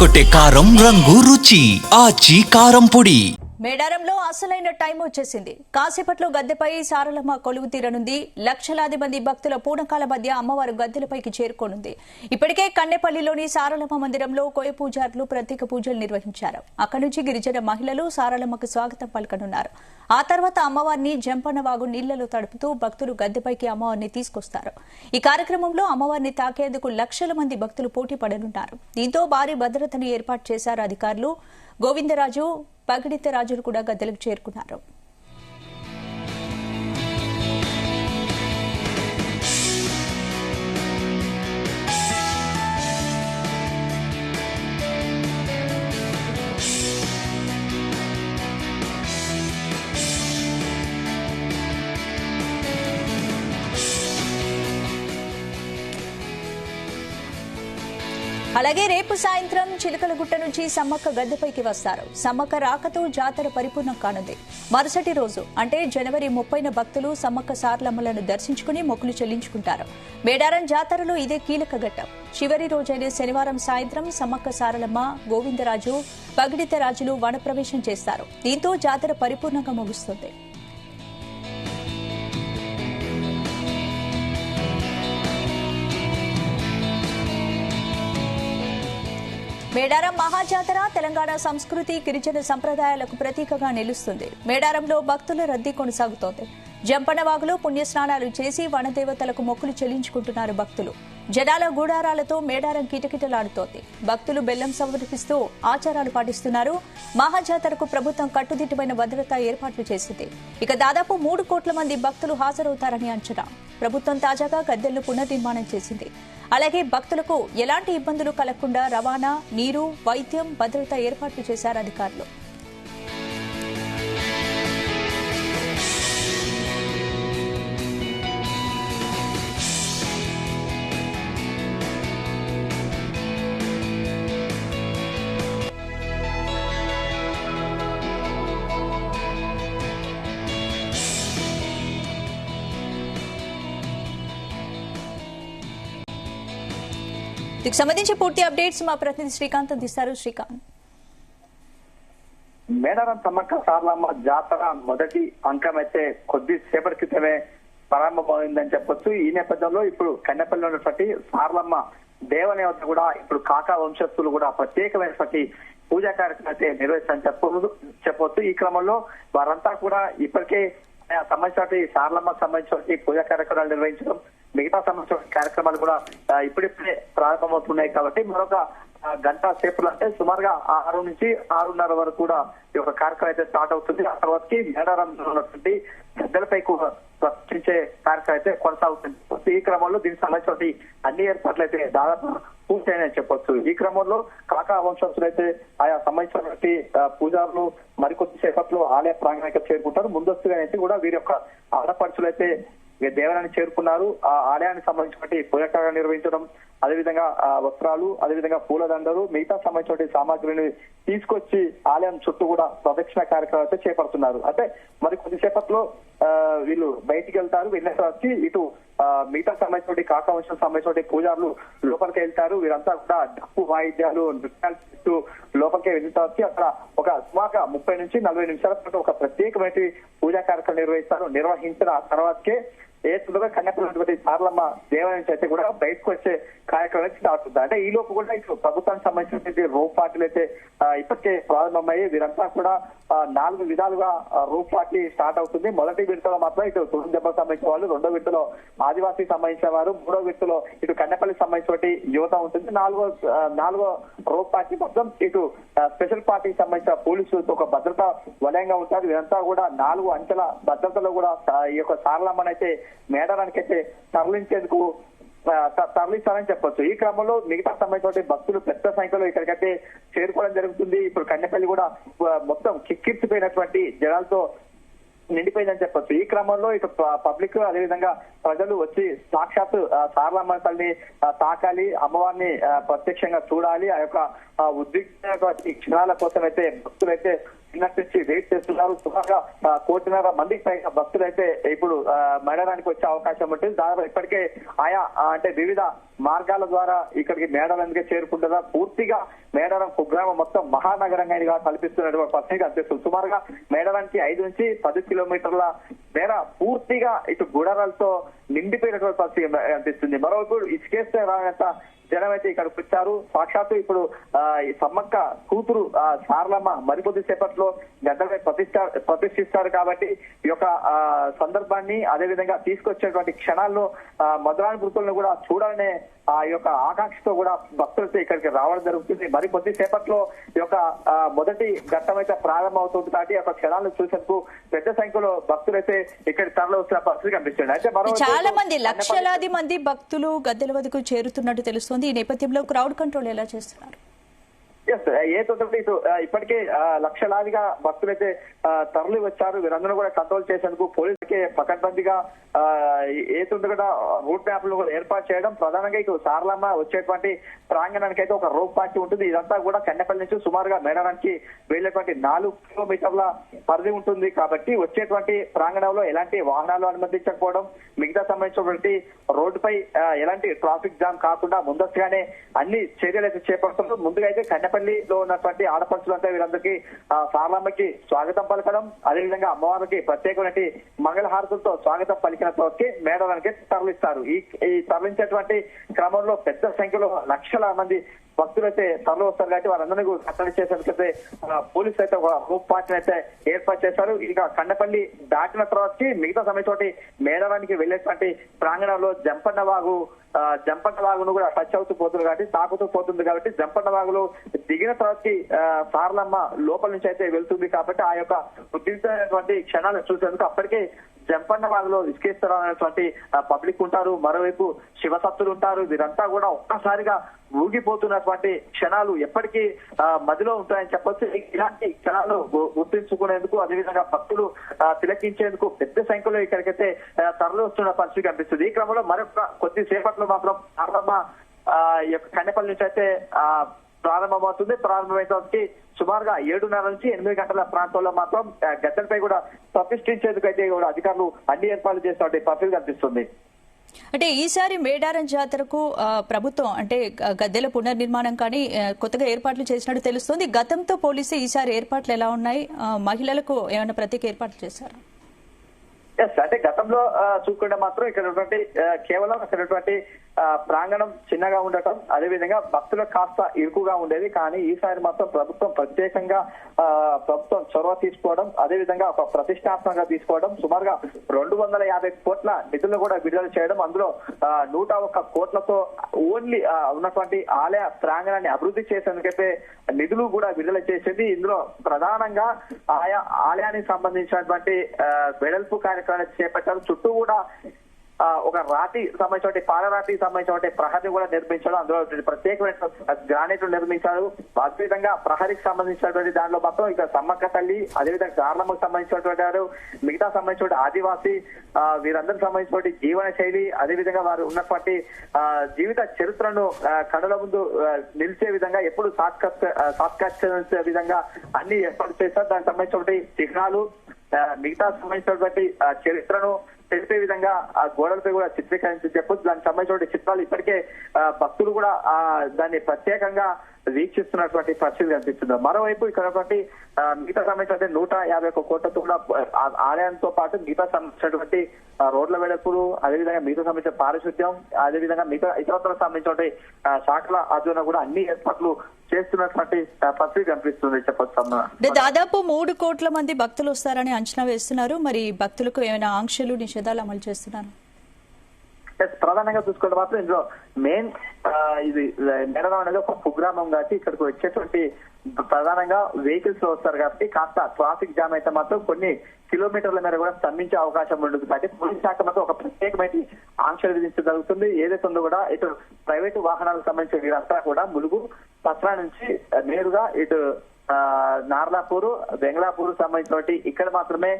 అదరగొట్టే కారం రంగు రుచి ఆచి కారం పొడి. మేడారంలో అసలైన టైం వచ్చేసింది. కాసేపట్లో గద్దెపై సారలమ్మ కొలువు తీరనుంది. లక్షలాది మంది భక్తుల పూనకాల మధ్య అమ్మవారు గద్దెలపైకి చేరుకోనుంది. ఇప్పటికే కన్నెపల్లిలోని సారలమ్మ మందిరంలో కోయ పూజారులు ప్రత్యేక పూజలు నిర్వహించారు. అక్కడి నుంచి గిరిజన మహిళలు సారలమ్మకు స్వాగతం పలకనున్నారు. ఆ తర్వాత అమ్మవారిని జంపన్నవాగు నీళ్లలో తడుపుతూ భక్తులు గద్దెపైకి అమ్మవారిని తీసుకొస్తారు. ఈ కార్యక్రమంలో అమ్మవారిని తాకేందుకు లక్షల మంది భక్తులు పోటీ పడనున్నారు. దీంతో భారీ భద్రతను ఏర్పాటు చేశారు అధికారులు. గోవిందరాజు, పగిడిత రాజులు కూడా గద్దెలకు చేరుకున్నారు. అలాగే రేపు సాయంత్రం చిలకలగుట్ట నుంచి సమ్మక్క గద్దెపైకి వస్తారు. సమ్మక్క రాకతో జాతర పరిపూర్ణం కానుంది. మరుసటి రోజు అంటే జనవరి 30న భక్తులు సమ్మక్క సారలమ్మలను దర్శించుకుని మొక్కులు చెల్లించుకుంటారు. మేడారం జాతరలో ఇదే కీలక ఘట్టం. చివరి రోజైన శనివారం సాయంత్రం సమ్మక్క సారలమ్మ, గోవిందరాజు, పగిడిత రాజులు వనప్రవేశం చేస్తారు. దీంతో జాతర పరిపూర్ణంగా ముగుస్తుంది. మేడారం మహాజాతర తెలంగాణ సంస్కృతి, గిరిజన సంప్రదాయాలకు ప్రతీకగా నిలుస్తుంది. మేడారంలో భక్తుల రద్దీ కొనసాగుతోంది. జంపన్నవాగులో పుణ్యస్నానాలు చేసి వనదేవతలకు మొక్కులు చెల్లించుకుంటున్నారు భక్తులు. జనాల గూడారాలతో మేడారం కిటకిటలాడుతోంది. భక్తులు బెల్లం సమర్పిస్తూ ఆచారాలు పాటిస్తున్నారు. మహాజాతరకు ప్రభుత్వం కట్టుదిట్టమైన భద్రతా ఏర్పాట్లు చేసింది. ఇక దాదాపు 3 కోట్ల మంది భక్తులు హాజరవుతారని అంచనా. ప్రభుత్వం తాజాగా గద్దెలను పునర్నిర్మాణం చేసింది. అలాగే భక్తులకు ఎలాంటి ఇబ్బందులు కలగకుండా రవాణా, నీరు, వైద్యం, భద్రత ఏర్పాట్లు చేశారు అధికారులు. దీనికి సంబంధించి పూర్తి అప్డేట్స్ మా ప్రతినిధి శ్రీకాంత్ అందిస్తారు. శ్రీకాంత్, మేడారం సమ్మక్క సారలమ్మ జాతర మొదటి అంకం అయితే కొద్దిసేపటి క్రితమే ప్రారంభమైందని చెప్పొచ్చు. ఈ నేపథ్యంలో ఇప్పుడు కన్నెపల్లిలో ఉన్నటువంటి సారలమ్మ దేవదేవత కూడా ఇప్పుడు కాకా వంశస్థులు కూడా ప్రత్యేకమైనటువంటి పూజా కార్యక్రమం అయితే నిర్వహిస్తారని చెప్పొచ్చు. ఈ క్రమంలో వారంతా కూడా ఇప్పటికే సంబంధించిన సారలమ్మకు సంబంధించిన పూజా కార్యక్రమాలు నిర్వహించడం, మిగతా సంబంధించిన కార్యక్రమాలు కూడా ఇప్పుడిప్పుడే ప్రారంభమవుతున్నాయి. కాబట్టి మరొక గంట సేపులు అంటే సుమారుగా 6 నుంచి 6:30 వరకు కూడా ఈ యొక్క కార్యక్రమం అయితే స్టార్ట్ అవుతుంది. ఆ తర్వాతకి మేడారంలో ఉన్నటువంటి గద్దెలపై ప్రశ్నించే కార్యక్రమం అయితే కొనసాగుతుంది. ఈ క్రమంలో దీనికి సంబంధించిన అన్ని ఏర్పాట్లు అయితే దాదాపు పూర్తయినాయని చెప్పొచ్చు. ఈ క్రమంలో కాకా వంశస్థులు అయితే ఆయా సంబంధించినటువంటి పూజారులు మరికొద్ది సేపట్లో ఆలయ ప్రాంగణానికి చేరుకుంటారు. ముందస్తుగా అయితే కూడా వీరి యొక్క ఆడపడుచులు అయితే దేవాలయాన్ని చేరుకున్నారు. ఆ ఆలయానికి సంబంధించినటువంటి పూజాకార్యం నిర్వహించడం, అదేవిధంగా వస్త్రాలు, అదేవిధంగా పూలదండలు, మిగతా సంబంధించిన సామాగ్రిని తీసుకొచ్చి ఆలయం చుట్టూ కూడా ప్రదక్షిణ కార్యక్రమం అయితే చేపడుతున్నారు. అంటే మరి కొద్దిసేపట్లో వీళ్ళు బయటికి వెళ్తారు. వెళ్ళిన తర్వాత ఇటు మిగతా సంబంధించిన కాకా వంశం సంబంధించిన పూజారులు లోపలికి వెళ్తారు. వీరంతా కూడా డప్పు వాయిద్యాలు, నృత్యాలు చేస్తూ లోపలికి వెళ్ళిన తర్వాత అక్కడ ఒక సుమారుగా 30 నుంచి 40 నిమిషాల పాటు ఒక ప్రత్యేకమైన పూజా కార్యక్రమం నిర్వహిస్తారు. నిర్వహించిన తర్వాతకే ఏతులుగా కన్యాకుమారి సారలమ్మ దేవాలయం నుంచి అయితే కూడా బయటకు వచ్చే కార్యక్రమం స్టార్ట్ అవుతుంది. అంటే ఈ లోపు కూడా ఇటు ప్రభుత్వానికి సంబంధించినటువంటి రోప్ పార్టీలు అయితే ఇప్పటికే ప్రారంభమయ్యి వీరంతా కూడా 4 విధాలుగా రోప్ పార్టీ స్టార్ట్ అవుతుంది. మొదటి విడతలో మాత్రం ఇటు తులం దెబ్బకు సంబంధించిన వాళ్ళు, 2వ విడతలో ఆదివాసీకి సంబంధించిన వారు, 3వ విడతలో ఇటు కన్నెపల్లికి సంబంధించిన యువత ఉంటుంది. 4వ రోప్ పార్టీ మొత్తం ఇటు స్పెషల్ పార్టీకి సంబంధించిన పోలీసులతో ఒక భద్రతా వలయంగా ఉంటారు. వీరంతా కూడా 4 అంచెల భద్రతలో కూడా ఈ యొక్క సారలమ్మని అయితే మేడారానికి అయితే తరలిస్తారని చెప్పొచ్చు. ఈ క్రమంలో మిగతా సంబంధించిన భక్తులు పెద్ద సంఖ్యలో ఇక్కడికైతే చేరుకోవడం జరుగుతుంది. ఇప్పుడు కన్నెపల్లి కూడా మొత్తం కిక్కిర్చిపోయినటువంటి జనాలతో నిండిపోయిందని చెప్పొచ్చు. ఈ క్రమంలో ఇటు పబ్లిక్ అదేవిధంగా ప్రజలు వచ్చి సాక్షాత్ సారలమ్మ తల్లిని తాకాలి, అమ్మవారిని ప్రత్యక్షంగా చూడాలి. ఆ యొక్క ఉద్రిక్త క్షణాల కోసం అయితే భక్తులైతే నిన్నటి నుంచి వెయిట్ చేస్తున్నారు. సుమారుగా 1.5 కోటి మందికి పైగా భక్తులు అయితే ఇప్పుడు మేడారానికి వచ్చే అవకాశం ఉంటుంది. దాదాపు ఇప్పటికే ఆయా అంటే వివిధ మార్గాల ద్వారా ఇక్కడికి మేడారానికి చేరుకుంటుందా, పూర్తిగా మేడారం కుగ్రామం మొత్తం మహానగరంగా కల్పిస్తున్నటువంటి పరిస్థితి కనిపిస్తుంది. సుమారుగా మేడారానికి 5 నుంచి 10 కిలోమీటర్ల మేర పూర్తిగా ఇటు గుడారాలతో నిండిపోయినటువంటి పరిస్థితి కనిపిస్తుంది. మరోవైపు ఇసుకేస్తే రానంత జనం అయితే ఇక్కడికి వచ్చారు. సాక్షాత్తు ఇప్పుడు ఈ సమ్మక్క కూతురు సారలమ్మ మరికొద్ది సేపట్లో గద్దపై ప్రతిష్ఠిస్తారు కాబట్టి ఈ యొక్క సందర్భాన్ని అదేవిధంగా తీసుకొచ్చేటువంటి క్షణాల్లో మధురానుభూతులను కూడా చూడాలనే ఆ యొక్క ఆకాంక్షతో కూడా భక్తులతో ఇక్కడికి రావడం జరుగుతుంది. మరి కొద్ది సేపట్లో ఈ యొక్క మొదటి ఘట్టం అయితే ప్రారంభమవుతుంది కాబట్టి ఒక క్షణాలను చూసేందుకు పెద్ద సంఖ్యలో భక్తులైతే ఇక్కడ తరలి వస్తున్న పరిస్థితి కనిపిస్తుంది. అయితే చాలా మంది లక్షలాది మంది భక్తులు గద్దెల వద్దకు చేరుతున్నట్టు తెలుస్తోంది. ఈ నేపథ్యంలో క్రౌడ్ కంట్రోల్ ఎలా చేస్తున్నారు? ఇటు ఇప్పటికే లక్షలాదిగా భక్తులైతే తరలి వచ్చారు. వీరందరూ కూడా కంట్రోల్ చేసేందుకు పోలీసులకి పకడ్బందీగా కూడా రూట్ మ్యాప్లు కూడా ఏర్పాటు చేయడం. ప్రధానంగా ఇటు సారలమ్మ వచ్చేటువంటి ప్రాంగణానికి అయితే ఒక రోప్ పార్టీ ఉంటుంది. ఇదంతా కూడా కన్నెపల్లి నుంచి సుమారుగా మేడారానికి వెళ్లేటువంటి 4 కిలోమీటర్ల పరిధి ఉంటుంది. కాబట్టి వచ్చేటువంటి ప్రాంగణంలో ఎలాంటి వాహనాలు అనుమతించకపోవడం, మిగతా సంబంధించినటువంటి రోడ్డుపై ఎలాంటి ట్రాఫిక్ జామ్ కాకుండా ముందస్తుగానే అన్ని చర్యలు అయితే చేపడుతున్నారు. ముందుగా అయితే కన్నెపల్లిలో ఉన్నటువంటి ఆడపడుచులంతా వీరందరికీ సారలమ్మకి స్వాగతం పలకడం, అదేవిధంగా అమ్మవారికి ప్రత్యేకమైన మంగళహారతులతో స్వాగతం పలికిన తర్వాత మేడారానికి తరలిస్తారు. ఈ తరలించేటువంటి క్రమంలో పెద్ద సంఖ్యలో లక్షల మంది భక్తులు అయితే తరలి వస్తారు కాబట్టి వారందరినీ కట్టడి చేసేందుకైతే పోలీసులు అయితే ఒక గ్రూప్ పార్టీని అయితే ఏర్పాటు చేశారు. ఇక కన్నపల్లి దాటిన తర్వాత మిగతా సమయంతోటి మేడారానికి వెళ్లేటువంటి ప్రాంగణంలో జంపన్న వాగును కూడా టచ్ అవుతూ పోతుంది కాబట్టి తాకుతూ పోతుంది కాబట్టి జంపన్న వాగులో దిగిన తర్వాత సారలమ్మ లోపల నుంచి అయితే వెళ్తుంది కాబట్టి ఆ యొక్క ఉద్రిక్తమైనటువంటి క్షణాలు చూసేందుకు అప్పటికే జంపన్న వాగులో ఇసుకేస్తారనేటువంటి పబ్లిక్ ఉంటారు. మరోవైపు శివసత్తులు ఉంటారు. వీరంతా కూడా ఒక్కసారిగా ఊగిపోతున్నటువంటి క్షణాలు ఎప్పటికీ మదిలో ఉంటాయని చెప్పొచ్చు. ఇలాంటి క్షణాలు గుర్తించుకునేందుకు అదేవిధంగా భక్తులు తిలకించేందుకు పెద్ద సంఖ్యలో ఇక్కడికైతే తరలి వస్తున్న పరిస్థితి కనిపిస్తుంది. ఈ క్రమంలో మరొక కొద్దిసేపట్లో మాత్రం కన్నెపల్లి నుంచి అయితే ప్రారంభమవుతుంది. ప్రారంభమైనటువంటి సుమారుగా 7:30 నుంచి 8 గంటల ప్రాంతంలో మాత్రం గద్దెలపై కూడా ప్రతిష్ఠించేందుకు అయితే కూడా అధికారులు అన్ని ఏర్పాట్లు చేసినటువంటి పరిస్థితి కనిపిస్తుంది. అంటే ఈసారి మేడారం జాతరకు ప్రభుత్వం అంటే గద్దెల పునర్నిర్మాణం కానీ కొత్తగా ఏర్పాట్లు చేసినట్టు తెలుస్తుంది. గతంతో పోలిస్తే ఈసారి ఏర్పాట్లు ఎలా ఉన్నాయి? మహిళలకు ఏమైనా ప్రత్యేక ఏర్పాట్లు చేశారు? అంటే గతంలో చూసుకుంటే మాత్రం ఇక్కడ కేవలం అక్కడ ప్రాంగణం చిన్నగా ఉండటం, అదేవిధంగా భక్తులకు కాస్త ఇరుకుగా ఉండేది. కానీ ఈసారి మాత్రం ప్రభుత్వం ప్రత్యేకంగా చొరవ తీసుకోవడం, అదేవిధంగా ఒక ప్రతిష్టాత్మకంగా తీసుకోవడం, సుమారుగా 250 కోట్ల నిధులను కూడా విడుదల చేయడం, అందులో 101 కోట్లతో ఓన్లీ ఉన్నటువంటి ఆలయ ప్రాంగణాన్ని అభివృద్ధి చేసేందుకైతే నిధులు కూడా విడుదల చేసింది. ఇందులో ప్రధానంగా ఆయా ఆలయానికి సంబంధించినటువంటి వెడల్పు కార్యక్రమాన్ని చేపట్టారు. చుట్టూ కూడా ఒక రాతి సంబంధించిన పాలరాతికి సంబంధించిన ప్రహరీ కూడా నిర్మించాడు. అందులో ప్రత్యేకమైన గ్రానైట్లు నిర్మించారు. అదేవిధంగా ప్రహరీకి సంబంధించినటువంటి దాంట్లో మాత్రం ఇక సమ్మక్క తల్లి, అదేవిధంగా గార్లమ్మకు సంబంధించినటువంటి వారు, మిగతా సంబంధించిన ఆదివాసీ వీరందరికి సంబంధించినటువంటి జీవన శైలి, అదేవిధంగా వారు ఉన్నటువంటి జీవిత చరిత్రను కనుల ముందు నిలిచే విధంగా ఎప్పుడు సాక్షాత్కరించే విధంగా అన్ని ఏర్పాటు చేశారు. దానికి సంబంధించినటువంటి చిహ్నాలు, మిగతా సంబంధించినటువంటి చరిత్రను తెలిపే విధంగా ఆ గోడలపై కూడా చిత్రీకరించి చెప్పొచ్చు. దానికి సంబంధించిన చిత్రాలు ఇప్పటికే భక్తులు కూడా దాన్ని ప్రత్యేకంగా వీక్షిస్తున్నటువంటి పరిస్థితి కనిపిస్తుంది. మరోవైపు ఇక్కడ మిగతా సంబంధించిన 151 కోట్లతో కూడా ఆలయంతో పాటు మిగతా సంబంధించినటువంటి రోడ్ల వెడల్పులు, అదేవిధంగా మిగతా సంబంధించిన పారిశుద్ధ్యం, అదేవిధంగా మిగతా ఇతరత్రకు సంబంధించిన శాఖల ఆధ్వర్యంలో కూడా అన్ని ఏర్పాట్లు చేస్తున్నటువంటి పరిస్థితి కనిపిస్తుంది చెప్పొచ్చు. దాదాపు 3 కోట్ల మంది భక్తులు వస్తారని అంచనా వేస్తున్నారు. మరి భక్తులకు ఏమైనా ఆంక్షలు, నిషేధాలు అమలు చేస్తున్నారు? ప్రధానంగా చూసుకుంటే మాత్రం ఇందులో మెయిన్ ఇది మేడారం అనేది ఒక కుగ్రామం కాబట్టి ఇక్కడికి వచ్చేటువంటి ప్రధానంగా వెహికల్స్ వస్తారు కాబట్టి కాస్త ట్రాఫిక్ జామ్ అయితే మాత్రం కొన్ని కిలోమీటర్ల మేర కూడా స్తంభించే అవకాశం ఉంటుంది. కాబట్టి పోలీస్ శాఖ మాత్రం ఒక ప్రత్యేకమైన ఆంక్షలు విధించడం జరుగుతుంది. ఏదైతే ఉందో కూడా ఇటు ప్రైవేటు వాహనాలకు సంబంధించిన వీరంతా కూడా ములుగు, పత్రా నుంచి నేరుగా ఇటు నార్లాపూర్, బెంగళాపూర్ సంబంధించిన ఇక్కడ మాత్రమే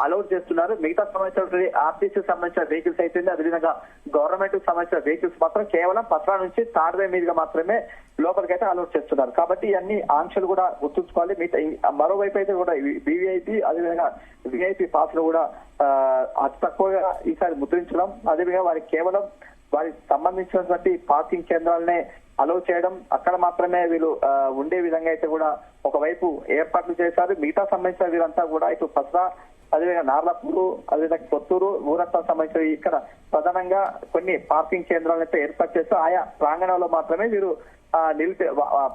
అలౌట్ చేస్తున్నారు. మిగతా సంబంధించిన ఆర్టీసీ సంబంధించిన వెహికల్స్ అయితే అదేవిధంగా గవర్నమెంట్ సంబంధించిన వెహికల్స్ మాత్రం కేవలం పత్రా నుంచి తాడ్వే మీదుగా మాత్రమే లోపలికైతే అలౌట్ చేస్తున్నారు. కాబట్టి అన్ని ఆంక్షలు కూడా గుర్తుంచుకోవాలి. మరోవైపు అయితే కూడా వివిఐపి అదేవిధంగా విఐపి పాస్ లో కూడా అతి తక్కువగా ఈసారి ముద్రించడం, అదేవిధంగా వారికి కేవలం వారికి సంబంధించినటువంటి పార్కింగ్ కేంద్రాలనే అలౌ చేయడం, అక్కడ మాత్రమే వీళ్ళు ఉండే విధంగా అయితే కూడా ఒకవైపు ఏర్పాట్లు చేశారు. మిగతా సంబంధించిన వీరంతా కూడా ఇటు పసరా, అదేవిధంగా నార్లపూరు, అదేవిధంగా కొత్తూరు, ఊరత్తా సంబంధించిన ఇక్కడ ప్రధానంగా కొన్ని పార్కింగ్ కేంద్రాలను అయితే ఏర్పాటు చేస్తూ ఆయా ప్రాంగణంలో మాత్రమే వీరు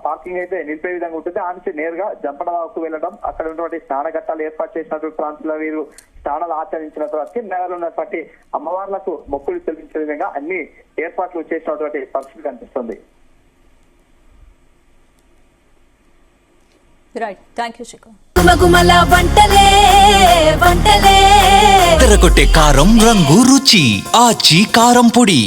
పార్కింగ్ అయితే నిలిపే విధంగా ఉంటుంది. ఆ నుంచి నేరుగా జంపనవాకు వెళ్ళడం, అక్కడ ఉన్నటువంటి స్నాన ఘట్టాలు ఏర్పాటు చేసినటువంటి ప్రాంతంలో వీరు స్నానాలు ఆచరించిన తర్వాత నగరంలో ఉన్నటువంటి అమ్మవార్లకు మొక్కులు చెల్లించే విధంగా అన్ని ఏర్పాట్లు చేసినటువంటి పరిస్థితి కనిపిస్తుంది. Right, thank you Shikhar. తెరకొట్టే కారం రంగు రుచి ఆచి కారం పొడి.